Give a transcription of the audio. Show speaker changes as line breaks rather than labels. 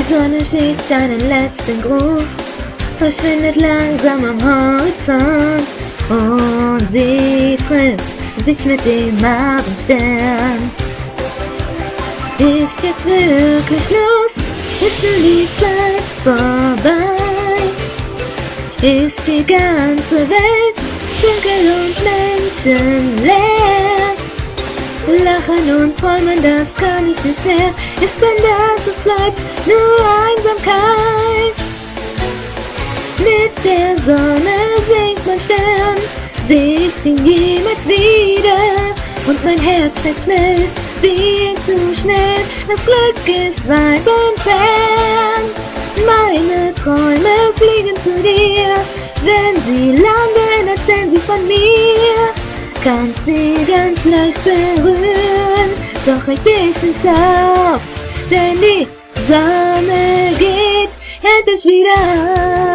Sonne schickt einen letzten Gruß, verschwindet langsam am Horizont und sie trifft sich mit dem Abendstern. Ist jetzt wirklich Schluss? Ist nun die Zeit vorbei? Ist die ganze Welt dunkel und menschenleer? Lachen und träumen, das kann ich nicht mehr. Ist denn das, es bleibt nur Einsamkeit? Mit der Sonne sinkt mein Stern, seh ich ihn jemals wieder? Und mein Herz schlägt schnell, viel zu schnell. Das Glück ist weit entfernt. Meine Träume fliegen zu dir. Wenn sie landen, erzählen sie von mir. Kannst sie ganz leicht berühren, doch reg dich nicht auf, denn die Sonne geht endlich wieder auf.